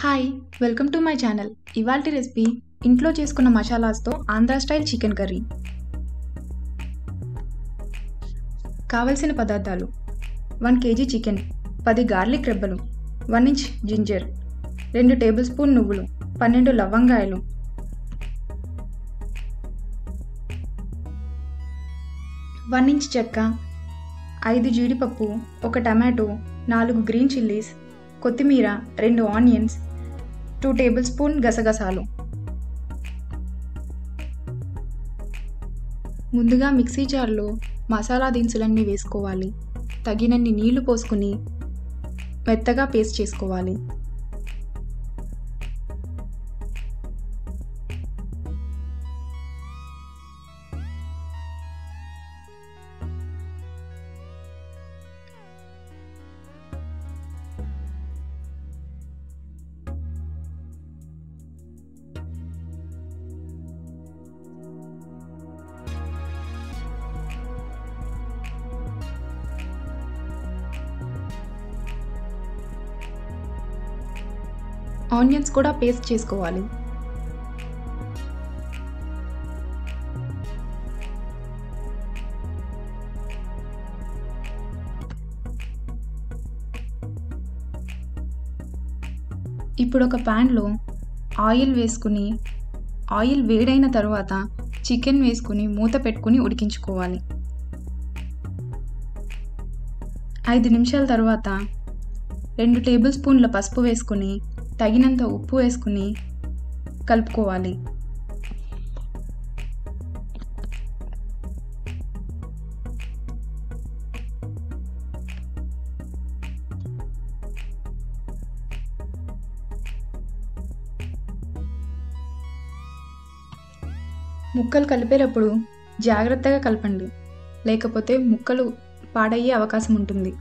Hi, welcome to my channel. ఇవాల్టి recipe ఇంట్లో చేసుకున్న మసాలాస్తో ఆంధ్రా స్టైల్ చికెన్ కర్రీ. కావలసిన పదార్థాలు: 1 kg చికెన్, 10 గార్లిక్ రెబ్బలు, 1 ఇంచ్ జింజర్, 2 టేబుల్ స్పూన్ నువ్వులు, 12 లవంగాయలు, 1 ఇంచ్ చెక్క, 5 జీడిపప్పు, 1 టమాటో, 4 గ్రీన్ చిల్లీస్, కొత్తిమీర, 2 ఆనియన్స్, 2 టేబుల్ స్పూన్ గసగసాలు. ముందుగా మిక్సీ జార్లో మసాలా దినుసులన్నీ వేసుకోవాలి. తగినన్ని నీళ్లు పోసుకుని మెత్తగా పేస్ట్ చేసుకోవాలి. ఆనియన్స్ కూడా పేస్ట్ చేసుకోవాలి. ఇప్పుడు ఒక ప్యాన్లో ఆయిల్ వేసుకుని, ఆయిల్ వేడైన తర్వాత చికెన్ వేసుకుని మూత పెట్టుకుని ఉడికించుకోవాలి. 5 నిమిషాల తర్వాత 2 టేబుల్ స్పూన్ల పసుపు వేసుకుని, తగినంత ఉప్పు వేసుకుని కలుపుకోవాలి. ముక్కలు కలిపేటప్పుడు జాగ్రత్తగా కలపండి, లేకపోతే ముక్కలు పాడయ్యే అవకాశం ఉంటుంది.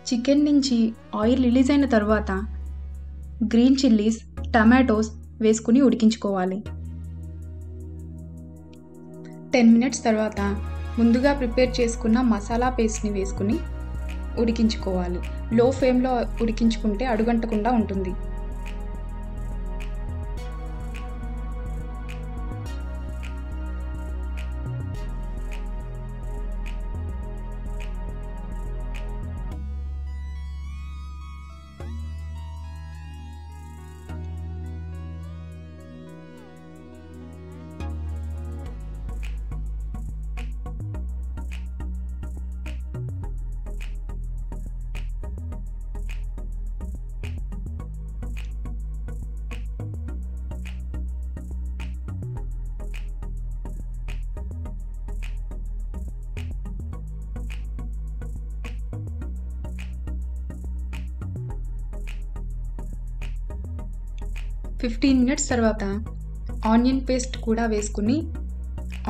చికెన్ నుంచి ఆయిల్ రిలీజ్ అయిన తర్వాత గ్రీన్ చిల్లీస్, టమాటోస్ వేసుకుని ఉడికించుకోవాలి. 10 మినిట్స్ తర్వాత ముందుగా ప్రిపేర్ చేసుకున్న మసాలా పేస్ట్ని వేసుకుని ఉడికించుకోవాలి. లో ఫ్లేమ్లో ఉడికించుకుంటే అడుగంటకుండా ఉంటుంది. ఫిఫ్టీన్ మినిట్స్ తర్వాత ఆనియన్ పేస్ట్ కూడా వేసుకుని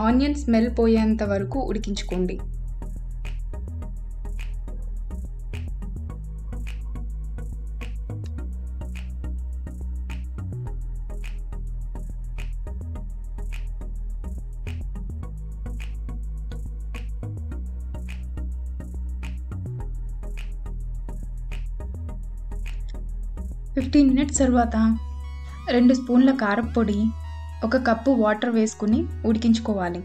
ఆనియన్ స్మెల్ పోయేంత వరకు ఉడికించుకోండి. ఫిఫ్టీన్ మినిట్స్ తర్వాత 2 స్పూన్ల కారప్పొడి, 1 కప్పు వాటర్ వేసుకుని ఉడికించుకోవాలి.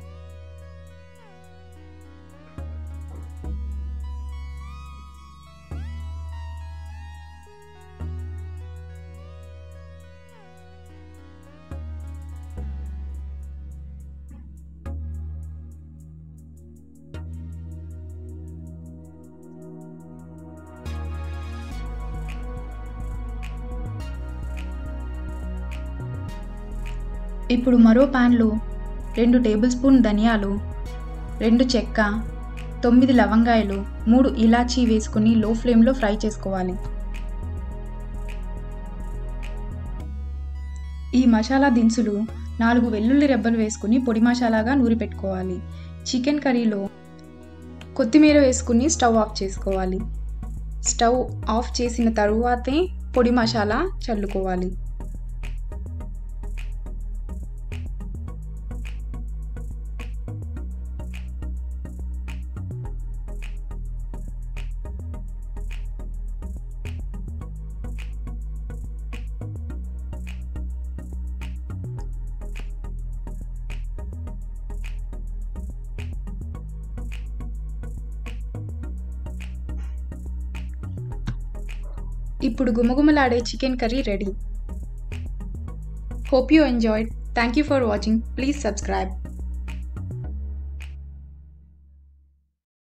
ఇప్పుడు మరో ప్యాన్లో 2 టేబుల్ స్పూన్ ధనియాలు, 2 చెక్క, 9 లవంగాయలు, 3 ఇలాచీ వేసుకుని లో ఫ్లేమ్లో ఫ్రై చేసుకోవాలి. ఈ మసాలా దినుసులు 4 వెల్లుల్లి రెబ్బలు వేసుకుని పొడి మసాలాగా నూరి పెట్టుకోవాలి. చికెన్ కర్రీలో కొత్తిమీర వేసుకుని స్టవ్ ఆఫ్ చేసుకోవాలి. స్టవ్ ఆఫ్ చేసిన తరువాతే పొడి మసాలా చల్లుకోవాలి. ఇప్పుడు గుమగుమలాడే chicken curry ready. Hope you enjoyed. Thank you for watching. Please subscribe.